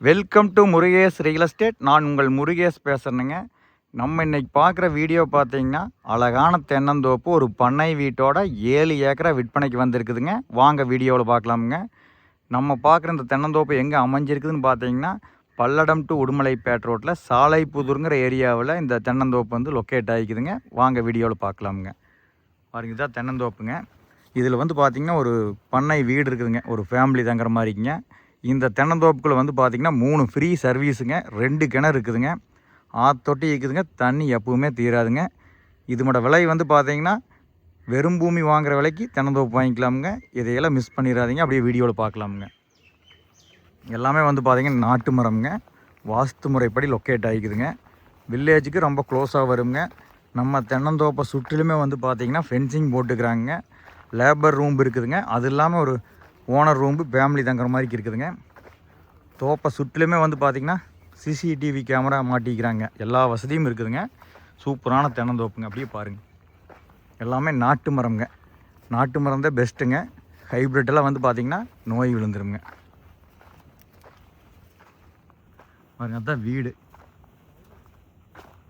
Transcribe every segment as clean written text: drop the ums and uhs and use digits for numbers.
Welcome to Murugesh real estate. நான் உங்கள் முருகேஷ் பேசுகிறேங்க. நம்ம இன்றைக்கி பார்க்குற வீடியோ பார்த்தீங்கன்னா, அழகான தென்னந்தோப்பு ஒரு பண்ணை வீட்டோட 7 ஏக்கரா விற்பனைக்கு வந்திருக்குதுங்க. வாங்க வீடியோவில் பார்க்கலாமுங்க. நம்ம பார்க்குற இந்த தென்னந்தோப்பு எங்கே அமைஞ்சிருக்குதுன்னு பார்த்தீங்கன்னா, பல்லடம் டு உடுமலைப்பேட் ரோட்டில் சாலைப்புதூருங்கிற ஏரியாவில் இந்த தென்னந்தோப்பு வந்து லொக்கேட் ஆகிக்குதுங்க. வாங்க வீடியோவில் பார்க்கலாமுங்க. பாருங்க, இதுதான் தென்னந்தோப்புங்க. இதில் வந்து பார்த்திங்கன்னா ஒரு பண்ணை வீடு இருக்குதுங்க, ஒரு ஃபேமிலி தங்குற மாதிரிங்க. இந்த தென்னந்தோப்புக்குள்ளே வந்து பார்த்திங்கன்னா 3 ஃப்ரீ சர்வீஸுங்க, 2 கிணறு இருக்குதுங்க, ஆத்தொட்டி இருக்குதுங்க, தண்ணி எப்பவுமே தீராதுங்க. இதோட விலை வந்து பார்த்திங்கன்னா வெறும் பூமி வாங்குகிற விலைக்கு தென்னந்தோப்பு வாங்கிக்கலாமுங்க. இதையெல்லாம் மிஸ் பண்ணிடாதீங்க. அப்படியே வீடியோவில் பார்க்கலாமுங்க. எல்லாமே வந்து பார்த்திங்கன்னா நாட்டு மரம்ங்க, வாஸ்து முறைப்படி லொக்கேட் ஆகிக்குதுங்க. வில்லேஜுக்கு ரொம்ப க்ளோஸாக வருங்க. நம்ம தென்னந்தோப்பை சுற்றிலுமே வந்து பார்த்திங்கன்னா ஃபென்சிங் போட்டுக்கிறாங்க. லேபர் ரூம் இருக்குதுங்க. அது இல்லாமல் ஒரு ஓனர் ரூம்பு ஃபேமிலி தங்குற மாதிரி இருக்குதுங்க. தோப்பை சுற்றிலுமே வந்து பார்த்திங்கன்னா சிசிடிவி கேமரா மாட்டிக்கிறாங்க. எல்லா வசதியும் இருக்குதுங்க. சூப்பரான தென்னந்தோப்புங்க. அப்படியே பாருங்கள், எல்லாமே நாட்டு மரம்ங்க. நாட்டு மரம் தான் பெஸ்ட்டுங்க. ஹைப்ரிட்டெல்லாம் வந்து பார்த்திங்கன்னா நோய் விழுந்துருங்க. பாருங்க, அதுதான் வீடு,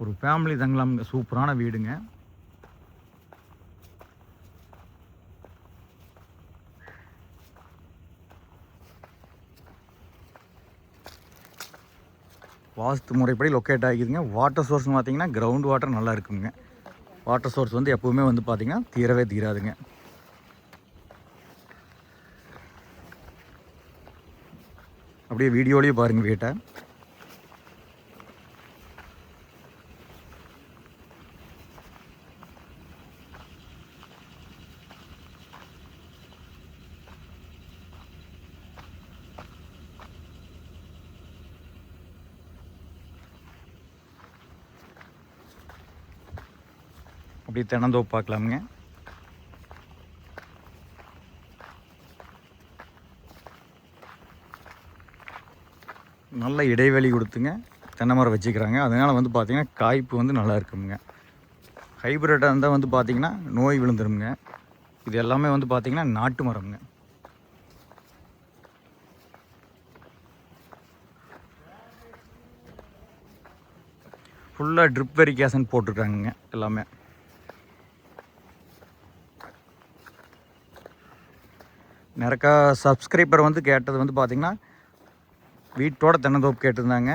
ஒரு ஃபேமிலி தங்கலாமுங்க. சூப்பரான வீடுங்க. வாஸ்து முறைப்படி லொக்கேட் ஆகிக்குதுங்க. வாட்டர் சோர்ஸ்னு பார்த்திங்கன்னா கிரவுண்ட் வாட்டர் நல்லா இருக்குங்க. வாட்டர் சோர்ஸ் வந்து எப்போவுமே வந்து பார்த்திங்கன்னா தீரவே தீராதுங்க. அப்படியே வீடியோலேயே பாருங்கள் வீட்டை. அப்படியே தென்னந்தோப்பு பார்க்கலாமுங்க. நல்ல இடைவெளி கொடுத்துங்க தென்னை மரம் வச்சுக்கிறாங்க. அதனால் வந்து பார்த்திங்கன்னா காய்ப்பு வந்து நல்லா இருக்குங்க. ஹைப்ரிட்டாக இருந்தால் வந்து பார்த்திங்கன்னா நோய் விழுந்துருங்க. இது எல்லாமே வந்து பார்த்திங்கன்னா நாட்டு மரம்ங்க. ஃபுல்லாக ட்ரிப் வெரிகேஷன் போட்டிருக்காங்க எல்லாமே. நிறைய சப்ஸ்கிரைபர் வந்து கேட்டது வந்து பார்த்திங்கன்னா வீட்டோட தென்னந்தோப்பு கேட்டிருந்தாங்க.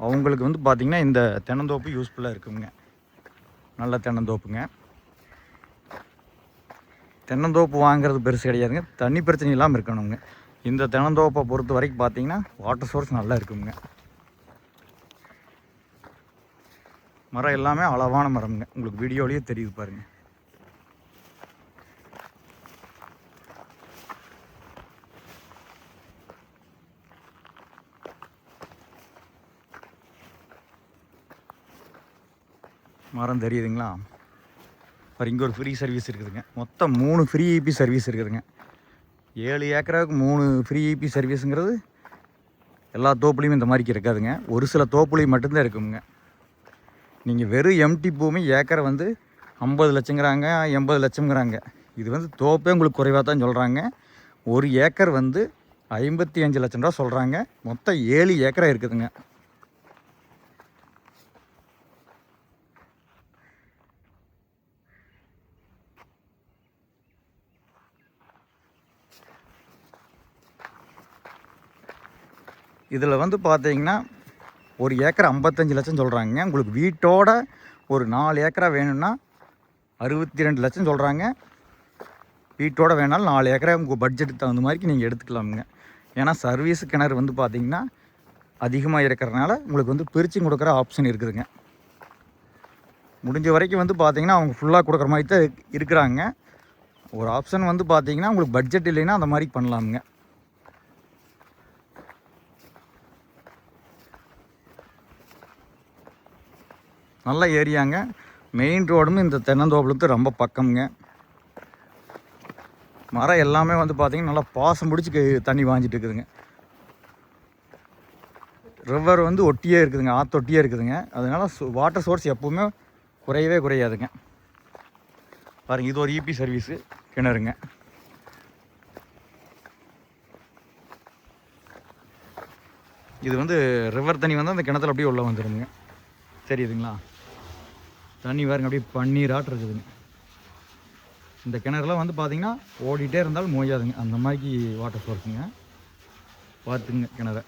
அவங்களுக்கு வந்து பார்த்திங்கன்னா இந்த தென்னந்தோப்பு யூஸ்ஃபுல்லாக இருக்குங்க. நல்ல தென்னந்தோப்புங்க. தென்னந்தோப்பு வாங்குறது பெருசு கிடையாதுங்க. தண்ணி பிரச்சனை இல்லாமல் இருக்கணுங்க. இந்த தென்னந்தோப்பை பொறுத்த வரைக்கும் பார்த்திங்கன்னா வாட்டர் சோர்ஸ் நல்லா இருக்குங்க. மரம் எல்லாமே அளவான மரம்ங்க. உங்களுக்கு வீடியோலேயே தெரியுது பாருங்கள். மரம் தெரியுதுங்களா? அப்புறம் இங்கே ஒரு ஃப்ரீ சர்வீஸ் இருக்குதுங்க. மொத்தம் 3 ஃப்ரீ இபி சர்வீஸ் இருக்குதுங்க. 7 ஏக்கராவுக்கு 3 ஃப்ரீ இபி சர்வீஸுங்கிறது எல்லா தோப்புலையும் இந்த மாதிரிக்கு இருக்காதுங்க. ஒரு சில தோப்புலையும் மட்டும்தான் இருக்குங்க. நீங்கள் வெறும் எம்டி பூமி ஏக்கரை வந்து 50 லட்சங்கிறாங்க, 80 லட்சங்கிறாங்க. இது வந்து தோப்பே உங்களுக்கு குறைவாக தான் சொல்கிறாங்க. ஒரு ஏக்கர் வந்து 55 லட்சம் ரூபா சொல்கிறாங்க. மொத்தம் 7 ஏக்கரா இருக்குதுங்க. இதில் வந்து பார்த்தீங்கன்னா ஒரு ஏக்கர் 55 லட்சம் சொல்கிறாங்க. உங்களுக்கு வீட்டோட ஒரு 4 ஏக்கரா வேணும்னா 62 லட்சம் சொல்கிறாங்க. வீட்டோட வேணாலும் 4 ஏக்கரா உங்கள் பட்ஜெட்டுக்கு தகுந்த மாதிரி நீங்கள் எடுத்துக்கலாமுங்க. ஏன்னா சர்வீஸ் கிணறு வந்து பார்த்திங்கன்னா அதிகமாக இருக்கிறனால உங்களுக்கு வந்து பிரித்து கொடுக்குற ஆப்ஷன் இருக்குதுங்க. முடிஞ்ச வரைக்கும் வந்து பார்த்திங்கன்னா அவங்க ஃபுல்லாக கொடுக்குற மாதிரி தான் இருக்கிறாங்க. ஒரு ஆப்ஷன் வந்து பார்த்திங்கன்னா உங்களுக்கு பட்ஜெட் இல்லைன்னா அந்த மாதிரி பண்ணலாமுங்க. நல்ல ஏரியாங்க. மெயின் ரோடும் இந்த தென்னந்தோப்புலேருந்து ரொம்ப பக்கம்ங்க. மரம் எல்லாமே வந்து பார்த்திங்கன்னா நல்லா பாசம் பிடிச்சி தண்ணி வாங்கிட்டு இருக்குதுங்க. ரிவர் வந்து ஒட்டியே இருக்குதுங்க, ஆற்றொட்டியே இருக்குதுங்க. அதனால் வாட்டர் சோர்ஸ் எப்போவுமே குறையவே குறையாதுங்க. பாருங்கள், இது ஒரு இபி சர்வீஸு கிணறுங்க. இது வந்து ரிவர் தண்ணி வந்து அந்த கிணத்துல அப்படியே உள்ளே வந்துடுங்க. தெரியுதுங்களா? தண்ணி பாருங்க அப்படியே பன்னீராட்டு இருக்குதுங்க. இந்த கிணறுலாம் வந்து பார்த்திங்கன்னா ஓடிட்டே இருந்தாலும் மோயாதுங்க, அந்த மாதிரி வாட்டர் சோர்ஸுங்க. பார்த்துங்க கிணறு.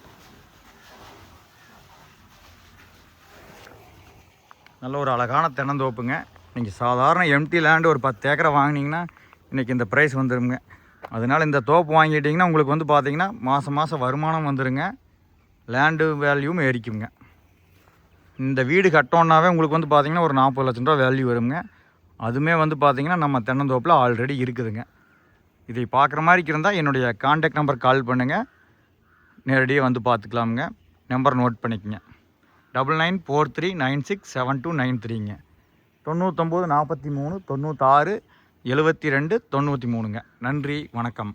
நல்ல ஒரு அழகான தென்னந்தோப்புங்க. நீங்கள் சாதாரண எம்டி லேண்டு ஒரு 10 ஏக்கரை வாங்கினீங்கன்னா இன்றைக்கி இந்த ப்ரைஸ் வந்துடுங்க. அதனால் இந்த தோப்பு வாங்கிட்டிங்கன்னா உங்களுக்கு வந்து பார்த்திங்கன்னா மாதம் வருமானம் வந்துடுங்க. லேண்டு வேல்யூவும் ஏறிக்குங்க. இந்த வீடு கட்டோன்னாவே உங்களுக்கு வந்து பார்த்திங்கன்னா ஒரு 40 லட்சம் ரூபா வேல்யூ வருங்க. அதுவுமே வந்து பார்த்திங்கன்னா நம்ம தென்னந்தோப்பில் ஆல்ரெடி இருக்குதுங்க. இதை பார்க்குற மாதிரி இருந்தால் என்னுடைய கான்டாக்ட் நம்பர் கால் பண்ணுங்கள், நேரடியாக வந்து பார்த்துக்கலாமுங்க. நம்பர் நோட் பண்ணிக்கங்க. 9943967293ங்க. 99 43 96 72 93ங்க. நன்றி, வணக்கம்.